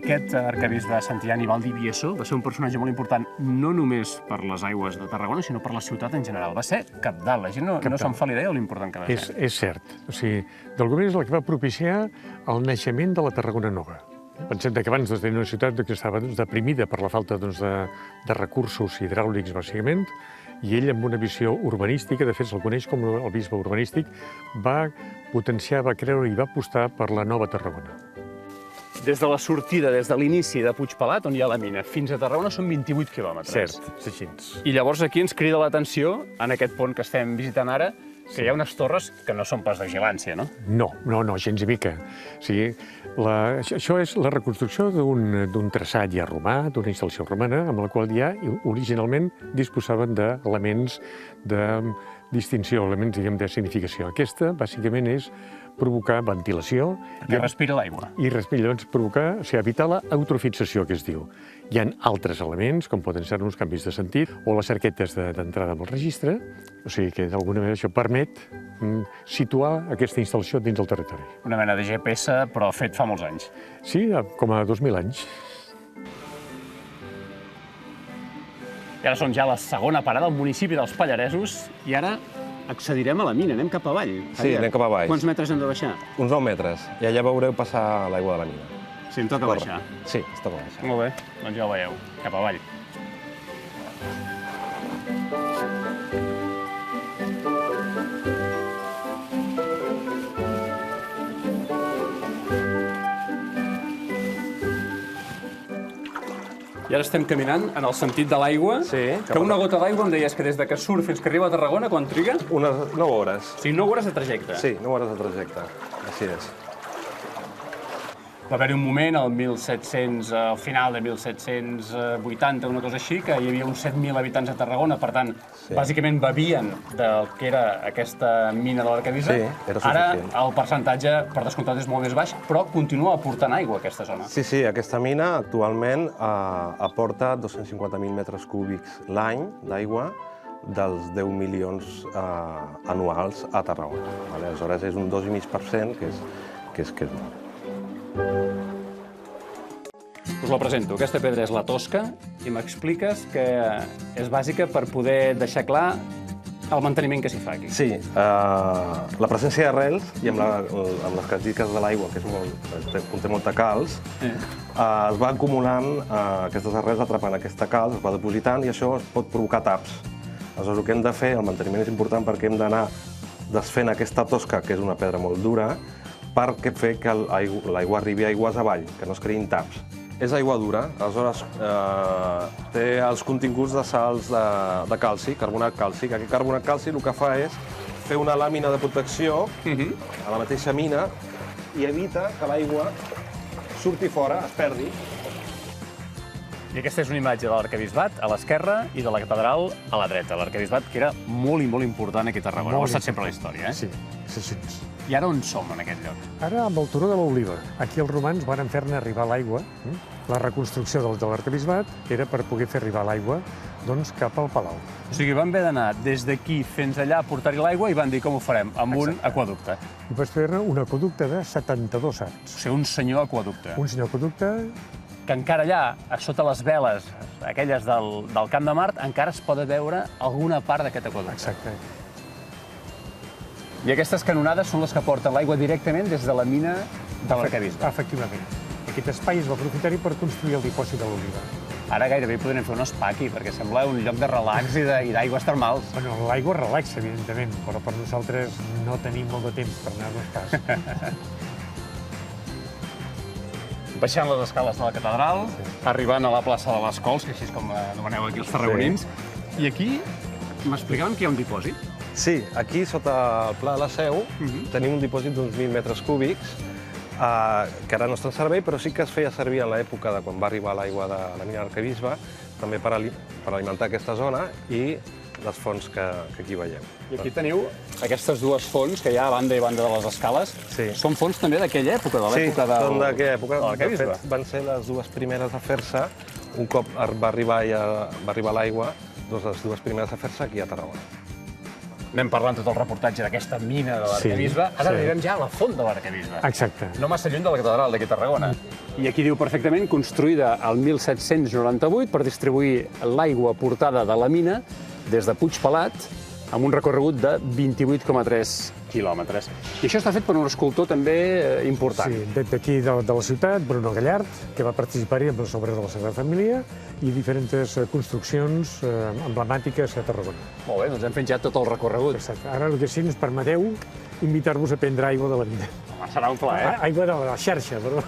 Aquest arquebisbe Santillán i Valdivieso va ser un personatge molt important no només per les aigües de Tarragona, sinó per la ciutat en general. Va ser cabdal. La gent no se'n fa l'idea de l'important que va ser. És cert. O sigui, d'alguna manera és el que va propiciar el naixement de la Tarragona Nova. Pensem que abans tenia una ciutat que estava deprimida per la falta de recursos hidràulics, bàsicament, i ell, amb una visió urbanística, de fet se'l coneix com el bisbe urbanístic, va potenciar, va creure i va apostar per la nova Tarragona. Des de la sortida, des de l'inici de Puigpelat, on hi ha la mina, fins a Tarragona són 28 quilòmetres. Cert, és així. I llavors aquí ens crida l'atenció, en aquest pont que estem visitant ara, que hi ha unes torres que no són pas de vigilància, no? No, gens i mica. O sigui, això és la reconstrucció d'un traçat ja romà, d'una instal·lació romana, amb la qual ja originalment disposaven d'elements de distinció, elements, diguem, de significació. Aquesta, bàsicament, és provocar ventilació. Perquè respira l'aigua. I llavors provocar, o sigui, evitar l'eutrofització, que es diu. Hi ha altres elements, com poden ser uns canvis de sentit, o les arquetes d'entrada amb el registre, o sigui que d'alguna manera això permet situar aquesta instal·lació dins del territori. Una mena de GPS, però fet fa molts anys. Sí, com a 2.000 anys. I ara som ja a la segona parada, al municipi dels Pallaresos, i ara accedirem a la mina, anem cap avall. Sí, anem cap avall. Quants metres hem de baixar? Uns 9 metres, i allà veureu passar l'aigua de la mina. Sí, em toca baixar. Sí, es toca baixar. Molt bé, doncs ja ho veieu, cap avall. I ara estem caminant en el sentit de l'aigua, que una gota d'aigua em deies que des que surt fins que arriba a Tarragona, quan triga? Unes 9 hores. O sigui, 9 hores de trajecte. Sí, 9 hores de trajecte, així és. Va haver-hi un moment, al final de 1780, una cosa així, que hi havia uns 7.000 habitants a Tarragona, per tant, bàsicament bevien del que era aquesta mina de l'Arquebisbe. Sí, era suficient. Ara el percentatge, per descomptat, és molt més baix, però continua aportant aigua a aquesta zona. Sí, aquesta mina actualment aporta 250.000 metres cúbics l'any d'aigua dels 10 milions anuals a Tarragona. Aleshores, és un 2,5%, que és molt. Us la presento. Aquesta pedra és la tosca i m'expliques que és bàsica per poder deixar clar el manteniment que s'hi fa aquí. Sí, la presència d'arrels i amb les característiques de l'aigua, que conté molta calç, es va acumulant aquestes arrels atrapant aquesta calç, es va depositant i això es pot provocar taps. Aleshores, el que hem de fer, el manteniment és important perquè hem d'anar desfent aquesta tosca, que és una pedra molt dura, per fer que l'aigua arribi a aigües avall, que no es creïn taps. És aigua dura, aleshores té els continguts de sals de calci, carbonat càlcic. Aquest carbonat càlcic el que fa és fer una làmina de protecció a la mateixa mina i evita que l'aigua surti fora, es perdi. I aquesta és una imatge de l'Arquebisbat a l'esquerra i de la catedral a la dreta. L'Arquebisbat, que era molt i molt important aquí a Tarragona. Ho ha estat sempre a la història, eh? Sí, és així. I ara on som, en aquest lloc? Ara amb el Turó de l'Oliva. Aquí els romans van fer-ne arribar l'aigua. La reconstrucció de l'Arquebisbat era per poder fer arribar l'aigua cap al palau. O sigui, van haver d'anar des d'aquí fins allà a portar-hi l'aigua i van dir com ho farem, amb un aquaducte. I vas fer-ne un aquaducte de 72 anys. O sigui, un senyor aquaducte. Un senyor aquaducte que encara allà, a sota les veles, aquelles del Camp de Mart, encara es pot veure alguna part d'aquest aquaducte. Exacte. I aquestes canonades són les que porten l'aigua directament des de la mina de l'Arquebisbe. Efectivament. Aquest espai es va aprofitar-hi per construir el dipòsit de l'Oliva. Ara gairebé podrem fer un spa aquí, perquè sembla un lloc de relax i d'aigües termals. Bueno, l'aigua relaxa, evidentment, però per nosaltres no tenim molt de temps per anar-nos pas. Baixant les escales de la catedral, arribant a la plaça de les Cols, que així és com anomeneu aquí els tarragonins, i aquí m'explicaven que hi ha un dipòsit. Sí, aquí, sota el Pla de la Seu, tenim un dipòsit d'uns 1.000 metres cúbics, que ara no està en servei, però sí que es feia servir en l'època de quan va arribar l'aigua de la mina d'Arquebisbe, també per alimentar aquesta zona i les fonts que aquí veieu. I aquí teniu aquestes dues fonts que hi ha a banda i banda de les escales. Són fonts també d'aquella època, de l'època de l'Arquebisbe. Sí, són d'aquella època. De fet, van ser les dues primeres a fer-se, un cop va arribar l'aigua, les dues primeres a fer-se aquí a Tarragona. Anem parlant tot el reportatge d'aquesta mina de l'Arquebisbe. Ara arribem ja a la font de l'Arquebisbe. Exacte. No massa lluny de la catedral d'aquí a Tarragona. I aquí diu perfectament, construïda al 1798 per distribuir l'aigua portada de la mina des de Puigpelat, amb un recorregut de 28,3 quilòmetres. I això està fet per un escultor també important. Sí, d'aquí de la ciutat, Bruno Gallard, que va participar-hi amb les obres de la Sagrada Família i diferents construccions emblemàtiques a Tarragona. Molt bé, doncs hem fet ja tot el recorregut. Exacte. Ara, el que sí, ens permeteu invitar-vos a prendre aigua de la mina. Serà un plaer. Aigua de la xarxa, perdó.